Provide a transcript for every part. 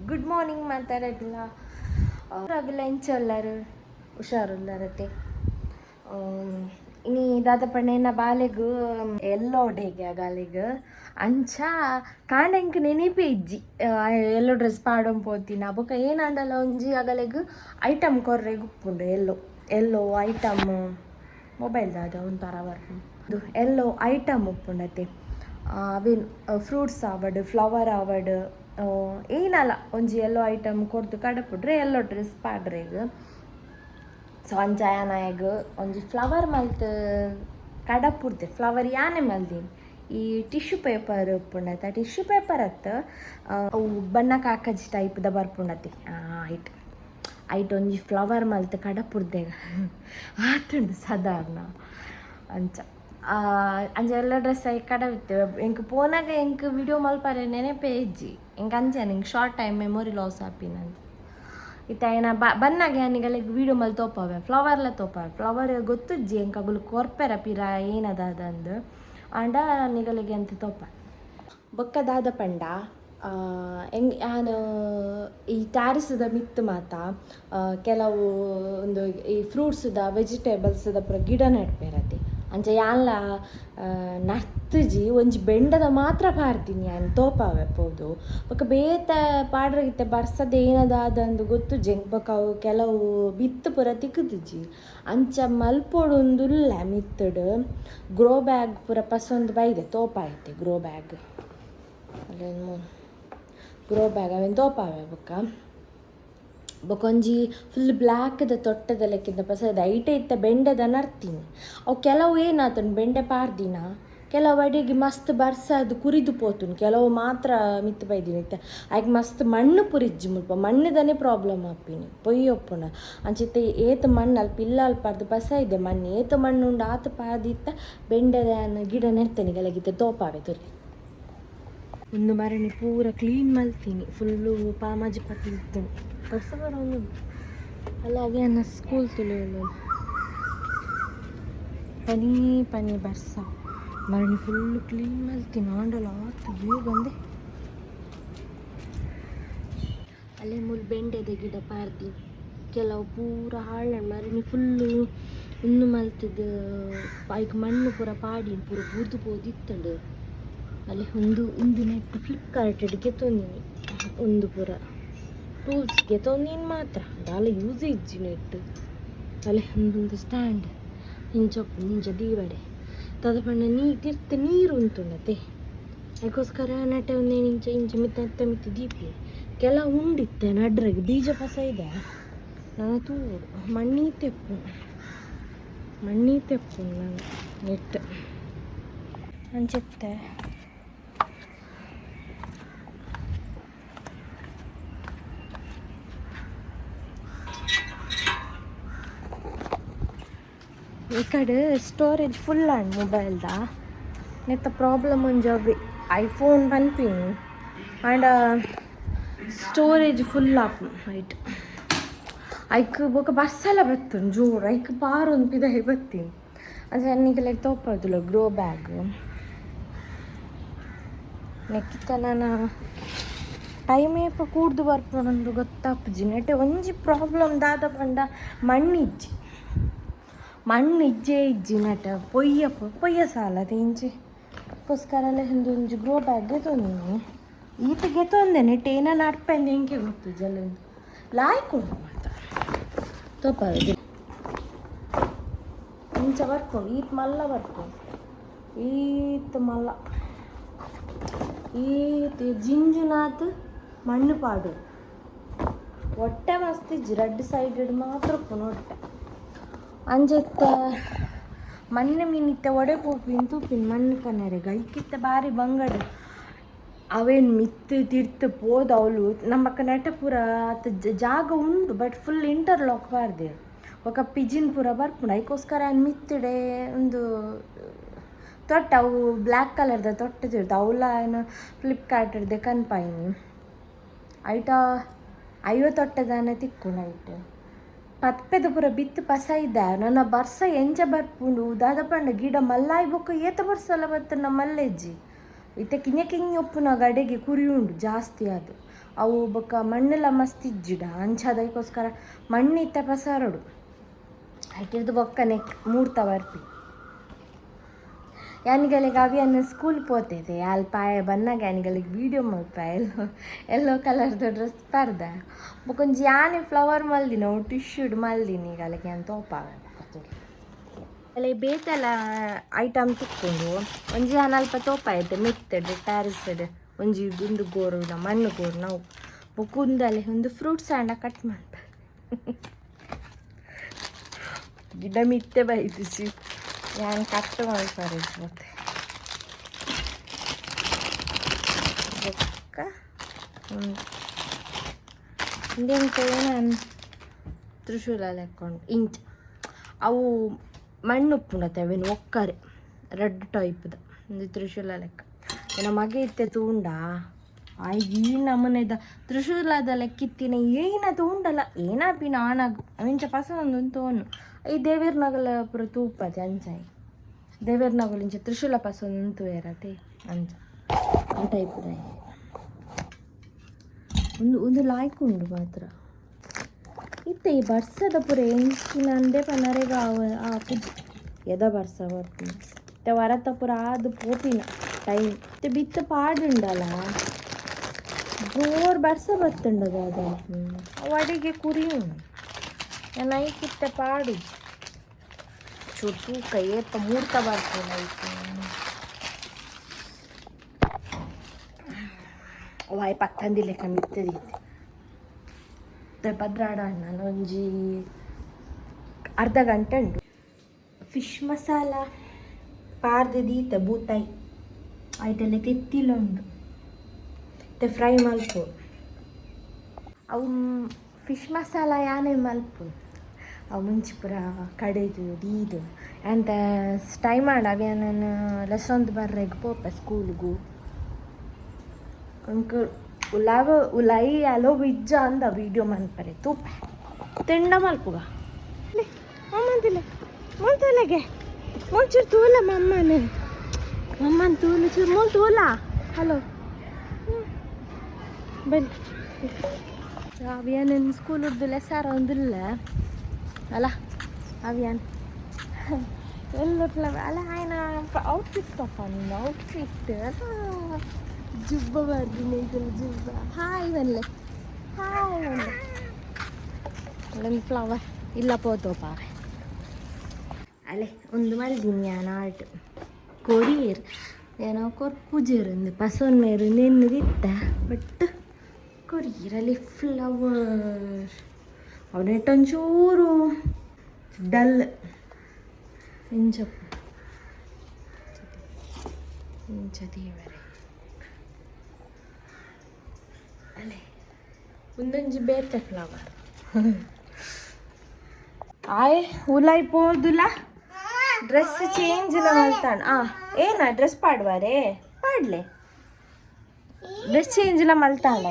good morning ಮಾತಾಡೋದಿಲ್ಲ ಅವರಾಗಿಲ್ಲ ಎಂಚಲ್ಲರು ಹುಷಾರುಲ್ಲರತೆ ಇನಿ ದಾದಪಣ್ಣೆನ ಬಾಲೆಗು ಎಲ್ಲೋ ಡೇಗೆ ಆಗಾಲೆಗು ಅಂಚ ಕಾಂಡೆಂಕ್ ನೆನಪೇ ಇಜ್ಜಿ ಎಲ್ಲೋ ಡ್ರೆಸ್ ಪಾಡೊಂದು ಪೋತಿನ ಬೊಕ ಏನಂಡಲ್ಲ ಒಂಜಿ ಆಗಲೆಗು ಐಟಮ್ ಕೊರ್ರೆಗ್ ಉಪ್ಪುಂಡು ಎಲ್ಲೋ ಐಟಮ್ ಮೊಬೈಲ್ ದಾದ ಒಂಥರ ಬರ್ಪುಂಡು ಎಲ್ಲೋ ಐಟಮ್ ಉಪ್ಪುಂಡತೆ ಅವೇನು ಫ್ರೂಟ್ಸ್ ಆವಡ್ ಫ್ಲವರ್ ಆವಡ್ ಏನಲ್ಲ ಒಂಜಿ ಎಲ್ಲೋ ಐಟಮ್ ಕೊರ್ದು ಕಡಪುಡ್ರೆ ಎಲ್ಲೋ ಡ್ರೆಸ್ ಪಾಡ್ರೆಗ್ ಸೊ ಅಂಚಾಯನಾಯಗ್ ಒಂಜಿ ಫ್ಲವರ್ ಮಲ್ತ್ ಕಡಪುಡ್ದೆ ಫ್ಲವರ್ ಯಾನೆ ಮಲ್ದೀನಿ ಈ ಟಿಶ್ಯೂ ಪೇಪರ್ ಉಪ್ಪುಂಡತೆ ಆ ಟಿಶ್ಯೂ ಪೇಪರ್ ಅತ್ತು ಅವು ಬಣ್ಣ ಕಾಕಜಿ ಟೈಪ್ದ ಬರ್ಪುಂಡತೆ ಐಟ್ ಒಂಜಿ ಫ್ಲವರ್ ಮಲ್ತ್ ಕಡಪುಡ್ದೆ ಆತುಂಡು ಸಾಧಾರಣ ಅಂಚ ಅಂಚ ಎಲ್ಲ ಡ್ರೆಸ್ ಆಗಿ ಕಡವಿತ್ತೆ ಎಂಕ್ ಪೋನಾಗ ಎಂಕ್ ವಿಡಿಯೋ ಮಲ್ಪಾರೆ ನೆನಪೇ ಇಜ್ಜಿ ಎಂಕ್ ಅಂಚೆ ನಿಂಗೆ ಶಾರ್ಟ್ ಟೈಮ್ ಮೆಮೊರಿ ಲಾಸ್ ಆಪಿನಂತ ಇತ್ತ ಏನ ಬನ್ನಾಗ ಏನಿಗೆಲ್ಲ ವಿಡಿಯೋ ಮಲ್ ತೋಪಾವೆ ಫ್ಲವರ್ಲ ತೋಪಾವೆ ಫ್ಲವರ್ ಗೊತ್ತಿಜ್ಜಿ ಎಂಕ್ ಅಗುಲು ಕೊರ್ಪೆರ ಪಿರ ಏನದಂದು ಆಂಡ ನಿಗಲಿಗೆ ಅಂತ ತೋಪ ಬೊಕ್ಕದಾದ ಪಂಡ ಹೆಂಗ್ ನಾನು ಈ ಟ್ಯಾರಿಸ್ದ ಮಿತ್ತು ಮಾತ ಕೆಲವು ಒಂದು ಈ ಫ್ರೂಟ್ಸ್ದ ವೆಜಿಟೇಬಲ್ಸ್ದ ಪೂರ ಗಿಡ ನೆಡ್ಪೇರತಿ ಅಂಚ ಯಾನ್ಲ ನರ್ತಿಜಿ ಒಂಜಿ ಬೆಂಡದ ಮಾತ್ರ ಪಾರ್ದಿನಿ ಯಾನ್ ತೋಪಾವೆ ಪೋದು ಬೊಕ ಬೇತ ಪಾಡ್ರಗಿತ್ತೆ ಬರ್ಸದ ಏನದಾದಂದು ಗೊತ್ತು ಜಂಕ್ ಬೊಕ ಅವು ಕೆಲವು ಬಿತ್ತು ಪೂರ ತಿಕ್ಕುದಿಜ್ಜಿ ಅಂಚ ಮಲ್ಪೊಡೊಂದುಲ್ಲ ಮಿತ್ತುಡು ಗ್ರೋ ಬ್ಯಾಗ್ ಪೂರ ಪಸೊಂದು ಬೈದೆ ತೋಪಾಯ್ತೆ ಗ್ರೋ ಬ್ಯಾಗ್ ಅವೇನು ತೋಪಾವೆ ಬೊಕೊಂಜಿ ಫುಲ್ ಬ್ಲ್ಯಾಕ್ದ ತೊಟ್ಟದ ಲೆಕ್ಕಿಂದ ಪಸದ ಐಟೆ ಇತ್ತ ಬೆಂಡೆದ ನರ್ತೀನಿ ಅವು ಕೆಲವು ಏನಾತನು ಬೆಂಡೆ ಪಾರ್ದಿನ ಕೆಲವು ಅಡಿಗೆ ಮಸ್ತ್ ಬರ್ಸದು ಕುರಿದು ಪೋತುನು ಕೆಲವು ಮಾತ್ರ ಮಿತ್ತು ಬೈದಿನಿ ಇತ್ತ ಆಯ್ಕೆ ಮಸ್ತ್ ಮಣ್ಣು ಪುರಿಜ್ಜಿ ಮುಲ್ಪ ಮಣ್ಣದನೇ ಪ್ರಾಬ್ಲಮ್ ಆಪಿನಿ ಪೊಯ್ಯೊಪ್ಪುನ ಅಂಚಿತ್ತ ಏತು ಮಣ್ಣು ಅಲ್ಲಿ ಪಿಲ್ಲ ಅಲ್ಪಾರ್ದು ಪಸ ಇದೆ ಮಣ್ಣು ಏತು ಮಣ್ಣು ಉಂಡು ಆತು ಪಾದಿತ್ತ ಬೆಂಡೆದ ಗಿಡ ನೆಡ್ತೇನೆ ಕೆಲಗಿತ್ತ ತೋಪಾವೆ ತುರಿ ಒಂದು ಮರಣಿ ಪೂರ ಕ್ಲೀನ್ ಮಲ್ತೀನಿ ಫುಲ್ಲು ಪಾಮಾಜಿ ಪಟ್ಟಿ ಇರ್ತೇನೆ ಬರ್ಸಬರ ಒಂದು ಅಲ್ಲಾಗೆ ನನ್ನ ಸ್ಕೂಲ್ ತುಳಿಯಲು ಪನಿ ಬರ್ಸ ಮರಣಿ ಫುಲ್ಲು ಕ್ಲೀನ್ ಮಲ್ತೀನಿ ಆಂಡಲ್ಲ ಆತು ಬೇಗ ಬಂದೆ ಅಲ್ಲೇ ಮುಲ್ ಬೆಂಡೆದ ಗಿಡ ಪಾರ್ದಿ ಕೆಲವು ಪೂರ ಹಾಳು ಮರಣಿ ಫುಲ್ಲು ಇನ್ನು ಮಲ್ತಿದ್ದು ಬೈಕ್ ಮಣ್ಣು ಪೂರ ಪಾಡಿ ಪೂರ ಬೂರ್ದು ಪೋದಿತ್ತಂಡು ಅಲ್ಲಿ ಒಂದು ನೆಟ್ ಫ್ಲಿಪ್ಕಾರ್ಟಿಗೆ ತೊಂದಿನಿ ಒಂದು ಪೂರ ಟೂಲ್ಸ್ಗೆ ತೊಂದಿನಿ ಮಾತ್ರ ಅದಾಲ ಯೂಸ್ ಇಜ್ಜಿ ನೆಟ್ ಅಲ್ಲಿ ಒಂದು ಸ್ಟ್ಯಾಂಡ್ ಇಂಚ ದೀವಡೆ ತದಪಂಡ ನೀರು ಉಂಟುಂಡತೆ ಅದಕ್ಕೋಸ್ಕರ ನೆಟ್ಟೆ ಒಂದೇನು ಇಂಚ ಮಿತ್ತ ದೀಪಿ ಕೆಲವು ಉಂಡಿತ್ತೆ ನಡ್ರಾಗಿ ಬೀಜ ಪಸ ಇದೆ ನನ್ನ ತೂರು ಮಣ್ಣಿ ತೆಪ್ಪು ನಾನು ನೆಟ್ ಅಂಚೆತ್ತೆ ಈ ಕಡೆ ಸ್ಟೋರೇಜ್ ಫುಲ್ ಆಂಡ್ ಮೊಬೈಲ್ದ ನೆತ್ತ ಪ್ರಾಬ್ಲಮ್ ಒಂಜಿ ಐಫೋನ್ ಪನ್ಪಿನಿ ಆಂಡ ಸ್ಟೋರೇಜ್ ಫುಲ್ ಆಪು ರೈಟ್ ಐಕ್ ಬೊಕ ಬಸ್ಸೆಲ್ಲ ಬರ್ತುಂಡು ಜೋರು ಐಕ್ ಪಾರೊಂದು ಪಿದಾಯಿ ಬತ್ತೀನಿ ಅಂದರೆ ಅನ್ನಿಗೆಲ್ಲ ತೋಪದಿಲ್ಲ ಗ್ರೋ ಬ್ಯಾಗ್ ನೆಕ್ಕಿತ್ತ ನಾನು ಟೈಮೇಪ ಕೂಡ್ದು ಬರ್ಪೊಂದು ಗೊತ್ತಾಪುಜಿ ನೆಟ್ಟೆ ಒಂಜಿ ಪ್ರಾಬ್ಲಮ್ ದಾದ ಪಂಡ ಮಣ್ಣಿಜ್ಜೆ ನೆಟ್ಟ ಪೊಯ್ಯ ಸಾಲ ಇಂಚೆ ಅದಕ್ಕೋಸ್ಕರ ಒಂಜಿ ಗ್ರೋ ಬ್ಯಾಗ್ಗೆ ತೊಂದಿನಿ ಈತಗೆ ತೊಂದೆ ನೆಟ್ ಏನ ನಡ್ಪಂದು ಹೆಂಗೆ ಗೊತ್ತು ಜಲ್ಲಿಂದು ಲಾಯ್ಕೊಂಡು ಮಾತ್ರ ತೋಪದು ಇಂಚ ಬರ್ಕೊಂಡು ಈತ್ ಮಲ್ಲ ಬರ್ಕೊಂಡು ಈತ್ ಜಿಂಜುನಾಥ್ ಮಣ್ಣು ಪಾಡು ಹೊಟ್ಟೆ ಮಸ್ತ್ ಇಜ್ಜಿ ರೆಡ್ ಸೈಡೆಡ್ ಮಾತ್ರ ಹೊಟ್ಟೆ ಅಂಜೆತ್ತ ಮಣ್ಣು ಮೀನಿತ್ತ ಒಡೆ ಪೋಪಿನ್ ತೂಪಿನ ಮಣ್ಣು ಕನ್ನರೆಗ ಐಕಿತ್ತ ಬಾರಿ ಬಂಗಡು ಅವೇನು ಮಿತ್ತು ತಿರ್ತು ಪೋದು ಅವಳು ನಮ್ಮಕ್ಕ ನೆಟ ಪೂರ ಅತ್ತ ಜಾಗ ಉಂಡು ಬಟ್ ಫುಲ್ ಇಂಟರ್ಲಾಕ್ ಬಾರ್ದೆ ఒక ಪಿಜಿನ್ ಪೂರ ಬರ್ಪುಂಡು ಅದಕ್ಕೋಸ್ಕರ ಮಿತ್ತಿಡೆ ಒಂದು ತೊಟ್ಟ ಅವು ಬ್ಲ್ಯಾಕ್ ಕಲರ್ದ ತೊಟ್ಟ ತಿರ್ದು ಅವಳ ಏನು ಫ್ಲಿಪ್ಕಾರ್ಟ್ದೆ ಕನ್ಪಾಯಿನಿ ಐಟ ಅಯ್ಯೋ ತೊಟ್ಟದಾನ ತಿಕ್ಕೊಂಡು ಐಟು ಪತ್ಪೆದ ಪೂರ ಬಿತ್ತು ಪಸ ಇದ್ದ ನನ್ನ ಬರ್ಸ ಎಂಚ ಬರ್ಪುಂಡು ದಾದ ಪಂಡ ಗಿಡ ಮಲ್ಲಾಯಿ ಬೊಕ್ಕ ಏತ ಬರ್ಸಲ್ಲ ಬತ್ತ ನಮ್ಮ ಮಲ್ಲೆಜ್ಜಿ ಇತ್ತ ಕಿಂಜ ಒಪ್ಪುನ ಗಡೆಗೆ ಕುರಿ ಉಂಡು ಜಾಸ್ತಿ ಅದು ಅವು ಬೊಕ್ಕ ಮಣ್ಣೆಲ್ಲ ಮಸ್ತ್ ಇಜ್ಜಿಡ ಅಂಚದಕ್ಕೋಸ್ಕರ ಮಣ್ಣಿತ್ತೆ ಪಸರಡು ಹಾಕಿರ್ದು ಬೊಕ್ಕನೆ ಮೂಡ್ತ ಬರ್ಪಿ ಯಾನಿಗಳಿಗೆ ಅವಿಯನ್ನು ಸ್ಕೂಲ್ ಪೋತೈತೆ ಅಲ್ಲಿ ಪಾಯ ಬಂದಾಗ ಯಾನಿಗಳಿಗೆ ವೀಡಿಯೋ ಮಲ್ಪ ಎಲ್ಲೋ ಕಲರ್ದು ಡ್ರೆಸ್ ಪರ್ದ ಬೊಕೊಂಜಿ ಯಾನೆ ಫ್ಲವರ್ ಮಲ್ದಿನ ಟಿಶ್ಯೂಡ್ ಮಲ್ದಿನಿ ಈಗಲಿಗೆ ಅಂತ ತೋಪಾಗ ಅಲ್ಲಿ ಬೇತೆಲ್ಲ ಐಟಮ್ ತಿಕ್ಕೊಂಡು ಒಂಜಿ ಯಾನ್ ಅಲ್ಪ ತೋಪಾಯ್ತು ಮೆತ್ತಡ್ ಟ್ಯಾರಿಸಡ್ ಒಂಜಿ ಗುಂಡು ಗೋರುಡ ಮಣ್ಣು ಗೋರು ನಾವು ಬೊಕುಂದಲ್ಲಿ ಒಂದು ಫ್ರೂಟ್ಸ್ ಹಣ್ಣ ಕಟ್ ಮಾಡ್ಬೇಕು ಗಿಡ ಮಿತ್ತೆ ಬೈದಿಸಿ ಯಾನ್ ಕಟ್ ಮಾಡ್ತಾರೆ ಮತ್ತೆ ಬೊಕ್ಕ ಹಿಂದೆಂತ ನಾನು ತ್ರಿಶೂಲ ಲೆಕ್ಕೊಂಡು ಇಂಚ್ ಅವು ಮಣ್ಣು ಉಪ್ಪುಂಡತ್ತೆ ಅವೇನು ಒಕ್ಕರೆ ರೆಡ್ ಟೈಪ್ದ ಒಂದು ತ್ರಿಶೂಲ ಲೆಕ್ಕ ಏನ ಮಗೆ ಇತ್ತೆ ತೂಂಡ ಈ ನಮ್ಮನೆದ ತ್ರಿಶೂಲದ ಲೆಕ್ಕಿತ್ತಿನ ಏನ ತೂಂಡಲ್ಲ ಏನಾಪಿ ನಾನಾಗು ಅವಿಂಚ ಪಸಂದು ತೋನು ಈ ದೇವೇರ್ನಗಲ ಪುರ ತೂಪದೆ ಅಂಚಾಯಿ ದೇವೇರ್ನಗಲು ಇಂಚ ತ್ರಿಶೂಲ ಪಸಂದು ತೂಯರತೆ ಅಂಚ ಆ ಟೈಪ್ದ ಒಂದು ಲಾಯ್ಕುಂಡು ಮಾತ್ರ ಇತ್ತೆ ಈ ಬರ್ಸದ ಪುರ ಎಂಚಿನ ಅಂದೆ ಪನರೆಗ ಆ ಪುಜಿ ಎದ ಬರ್ಸ ಬರ್ತೀನಿ ಇತ್ತೆ ವರತ ಪುರ ಆದು ಪೋಪಿನ ಟೈಮ್ ಇತ್ತೆ ಬಿತ್ತ ಪಾಡುಂಡಲ್ಲ ಜೋರ್ ಬರ್ಸ ಬತ್ತುಂಡದ ಅದ ಅಡಿಗೆ ಕುರಿಯು ನೈಕಿತ್ತೆ ಪಾಡು ಚೂರು ತೂಕ ಏತ ಮೂರ್ತ ಬರ್ತೇನೆ ನೈಕಿ ವಾಯ್ ಪತ್ತಂದಿಲ್ಲ ಕಮ್ಮಿತ್ತದೈತೆ ಭದ್ರಾಡ ನಾನು ಒಂಜಿ ಅರ್ಧ ಗಂಟೆ ಉಂಟು ಫಿಶ್ ಮಸಾಲ ಪಾರ್ದದೀತ ಬೂತಾಯಿ ಆಯ್ತಲ್ಲ ತೆತ್ತಿಲ ಉಂಡು ಮತ್ತೆ ಫ್ರೈ ಮಲ್ಪು ಅವು ಫಿಶ್ ಮಸಾಲ ಯಾನೇ ಮಲ್ಪು ಅವು ಮುಂಚೆ ಪುರ ಕಡೆದು ದೀದು ಅಂತ ಸ್ಟೈ ಮಾಡ ಅವೇ ನಾನು ಲೆಸೊಂದು ಬರ್ರೆಗೆ ಪೋಪ ಸ್ಕೂಲ್ಗೂ ಅಂಕಲ್ ಉಲಾಗ ಉಲಾಯಿ ಅಲೋ ಬಿಜ್ಜ ಅಂದ ವೀಡಿಯೋ ಮನ್ಪರೆ ತೂಪ ತಿಂಡ ಮಲ್ಪುಗ ಅಮ್ಮಂತಿಲ್ಲ ಮುಂತುಲಗೆ ಮುಂಚೂರು ತೂಲ ಮಮ್ಮನ ತೂಲು ಚೂರು ಮುಂದೆ ತೂಲ ಹಲೋ ಬನ್ನಿ ಅವಿಯನ್ ಸ್ಕೂಲ್ ಉರ್ದು ಲೆಸಾರ ಒಂದಿಲ್ಲ ಅಲ್ಲ ಅವಿಯನ್ ಎಲ್ಲ ಅಲ್ಲ ಆಯ್ನ ಔಟ್ಫಿಟ್ ತಪ್ಪ ನಿನ್ನ ಔಟ್ಫಿಟ್ ಜುಬ್ಬ ಬರ್ತೀನಿ ಜುಬ್ಬ ಹಾಯ್ ಬನ್ಲೆ ಅಲ್ಲೊಂದು ಫ್ಲವರ್ ಇಲ್ಲ ಪೋತೋಪ ಅಲ್ಲೇ ಒಂದು ಮಲ್ದಿನಿ ನಾನು ಆರ್ಟ್ ಕೊರಿಯರ್ ಏನೋ ಕೊರ್ಪುಜೇರಂದು ಪಸೊನ್ನೇರು ನೆನ್ನದಿತ್ತ ಬಟ್ ಕೊರಿಯರಲ್ಲಿ ಫ್ಲವರ್ ಅವನೆಟ್ಟೊಂಚೂರು ಡಲ್ ಇಂಚಪ್ಪ ದೇವರೇ ಅಲ್ಲೇ ಒಂದೊಂಜಿ ಬೇತೆ ಫ್ಲವರ್ ಆಯ್ ಉಲಾಯ್ ಪೋದುಲ ಡ್ರೆಸ್ ಚೇಂಜ್ ಇಲ್ಲ ಮಲ್ತಾಣ ಏನ ಡ್ರೆಸ್ ಪಾಡುವಾರೆ ಪಾಡ್ಲೆ ಡ್ರೆಸ್ ಚೇಂಜ್ ಇಲ್ಲ ಮಲ್ತಾಣ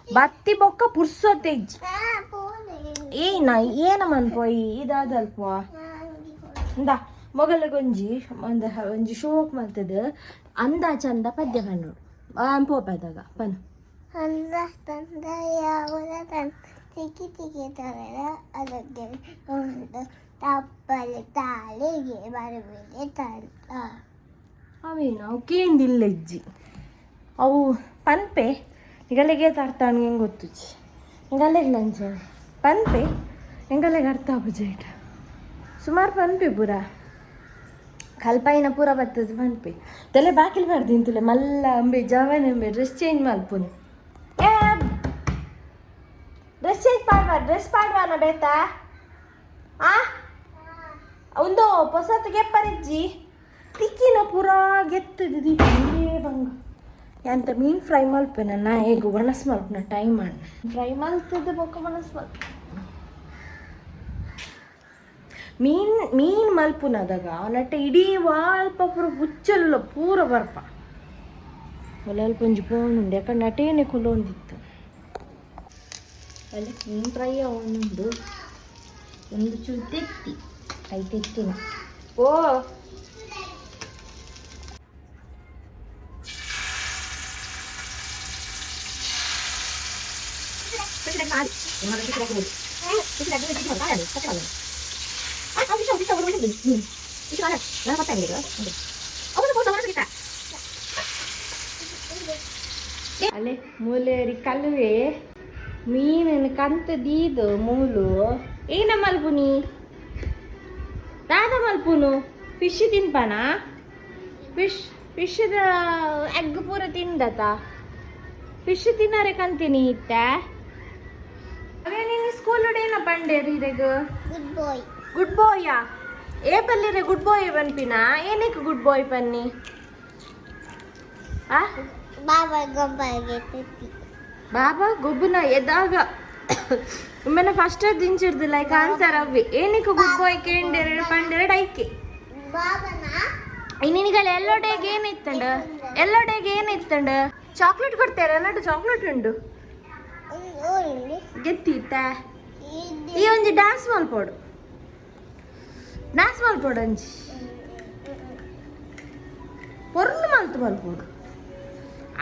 ಬತ್ತಿ ಬೊಕ್ಕ ಪುರ್ಸೊತ್ತೆಜ್ಜಿ ಏನ ಮನ್ಪೋಯಿ ಇದಾದಲ್ಪ ಇಂದ ಮೊಗಲಗೊಂಜಿ ಒಂಜಿ ಶೋಕ್ ಮಲ್ತದ ಅಂದ ಚಂದ ಪದ್ಯ ಕಂಡು ಪೋಪದಾಗ ಪನ್ ಅಂದ ತಂದ ಯಾವನ ತಿಕ್ಕಿ ತರ ಅದಕ್ಕೆ ಒಂದು ತಪ್ಪಲೆ ತಾಳಿಗೆ ಬರಬೇಡಿ ತಂತ ಅವೇನು ಅವು ಕೇಂದಿಲ್ಲ ಇಜ್ಜಿ ಅವು ಪನ್ಪೆ ನಿಗಲೆಗೆ ತರ್ತಾಣ ಹೆಂಗೆ ಗೊತ್ತುಜಿ ನಿಗಲೆಗೆ ಲಂಚ ಪನ್ಪೆ ಎಂಗಲೆಗೆ ಅರ್ಥ ಆಪುಜೈಟ ಸುಮಾರು ಪನ್ಪೆ ಪೂರ ಕಲ್ಪಾಯಿನ ಪೂರ ಬರ್ತದೆ ಪನ್ಪೆ ತಲೆ ಬಾಕಿಲ್ ಬರ್ತೀನಿ ತುಲೆ ಮಲ್ಲ ಅಂಬೆ ಜವನ್ ಅಂಬೆ ಡ್ರೆಸ್ ಚೇಂಜ್ ಮಲ್ಪುನಿ ಡ್ರೆಸ್ ಚೇಂಜ್ ಡ್ರೆಸ್ ಪಾಡ್ವಾನ ಬೇತಾ ಒಂದು ಹೊಸತ್ತು ಗೆಪ್ಪರಿಜ್ಜಿ ತಿಕ್ಕಿನ ಪೂರ ಗೆತ್ತದು ದೀಪೇ ಬಂಗ ಎಂತ ಮೀನು ಫ್ರೈ ಮಲ್ಪೇನ ನಾ ಹೇಗೂ ಒಣಸ್ ಮಲ್ಪನ ಟೈಮ್ ಮಾಡಿ ಫ್ರೈ ಮಲ್ತದ ಬೊಕ್ಕ ಒಣಸ್ ಮಲ್ಪ ಮೀನು ಮಲ್ಪುನದಾಗ ನಟ್ಟ ಇಡೀ ವಾಲ್ಪ ಪೂರ ಹುಚ್ಚಲ್ಲ ಪೂರ ಬರ್ಪ ಒಲ್ಪ ಒಂಜಿ ಪೋನುಂಡು ಯಾಕಂದ್ರೆ ನಟೇನೆ ಕುಲೊಂದಿತ್ತು ಅಲ್ಲಿ ಮೀನು ಫ್ರೈ ಅವನುಂಡು ಒಂದು ಚೂರು ತೆತ್ತಿ ಕೈ ತೆತ್ತಿನ ಓ ಅಲ್ಲೇ ಮೂಲೇರಿ ಕಲ್ವೇ ಮೀನಿನ ಕಂತದೀದು ಮೂಲು ಏನ ಮಲ್ಪುನಿ ದಾದ ಮಲ್ಪುನು ಫಿಶ್ ತಿನ್ಪಾನ ಫಿಶ್ದ ಎಗ್ ಪೂರ ತಿಂದತ ಫಿಶ್ ತಿನ್ನರೆ ಕಂತೀನಿ ಇತ್ತ ಅವೇ ನೀನು ಸ್ಕೂಲ್ ಏನ ಪಂಡೇರಿರೆಗ ಗುಡ್ ಬಾಯ್ ఏ పల్లిరే గుడ్ బాయ్ పనిపినా ఏ నీకు గుడ్ బాయ్ పన్ని బాబా గొబ్బున ఎదాగ మన ఫస్ట్ దించిర్దు లైక్ ఆన్సర్ అవ్వి ఏ నీకు గుడ్ బాయ్ ಕೇಂಡೆರೆ ಪಂಡೆರೆ ಡೈಕೆ ನಿನಗಲ್ಲ ಎಲ್ಲೋ ಡೇಗೆ ಏನಿತ್ತಂಡ ಚಾಕ್ಲೇಟ್ ಕೊಡ್ತಾರೆ ನಡು ಚಾಕ್ಲೇಟ್ ಉಂಡು ಗೆತ್ತಿತ್ತ ಈ ಒಂಜಿ ಡ್ಯಾನ್ಸ್ ಮಲ್ಪೋಡು ಅಂಜಿ ಪೊರ್ಲು ಮಲ್ತು ಮಲ್ಪೋಡು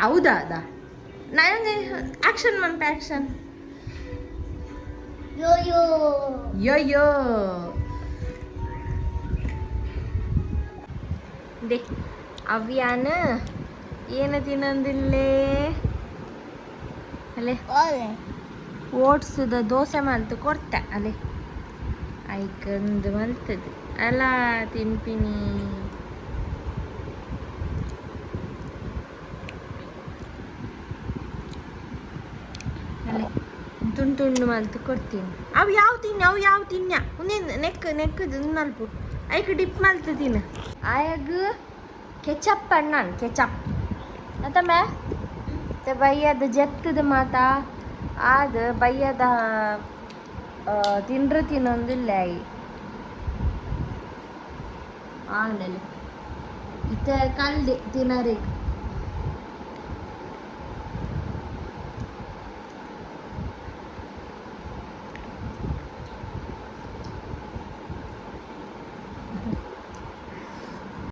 ಹೌದಾ ಅದ ನಾನು ಆಕ್ಷನ್ ಮಲ್ಪ ಆಕ್ಷನ್ ಯೋಯೋ ದೇ ಅವ್ಯಾನ ಏನು ತಿನ್ನೊಂದಿಲ್ಲೇ ಅಲ್ಲೇ ಓಟ್ಸದ ದೋಸೆ ಮಲ್ತು ಕೊಡ್ತೆ ಅಲ್ಲೇ ಐಕಂದು ಮಲ್ತದೆ ಅಲ್ಲ ತಿನ್ಪಿನಿ ಅಲ್ಲೇ ತುಂಡು ಮಲ್ತು ಕೊಡ್ತೀನಿ ಅವು ಯಾವ ತಿನ್ನ ಮುಂದೆ ನೆಕ್ಕದು ಮಲ್ಪು ಐಕ ಡಿಪ್ ಮಲ್ತು ತಿನ್ನ ಆಯಾಗ ಕೆಚಪ್ ಅಣ್ಣನ್ ಕೆಚಪ್ ಮತ್ತೊಮ್ಮೆ ಬಯ್ಯದ ಜತ್ತದ ಮಾತ ಆದ ಬಯ್ಯದ ತಿನ್ನೊಂದಿಲ್ಲ ಆಮೇಲೆ ಇತ್ತ ಕಲ್ದೆ ತಿನ್ನರಿಗೆ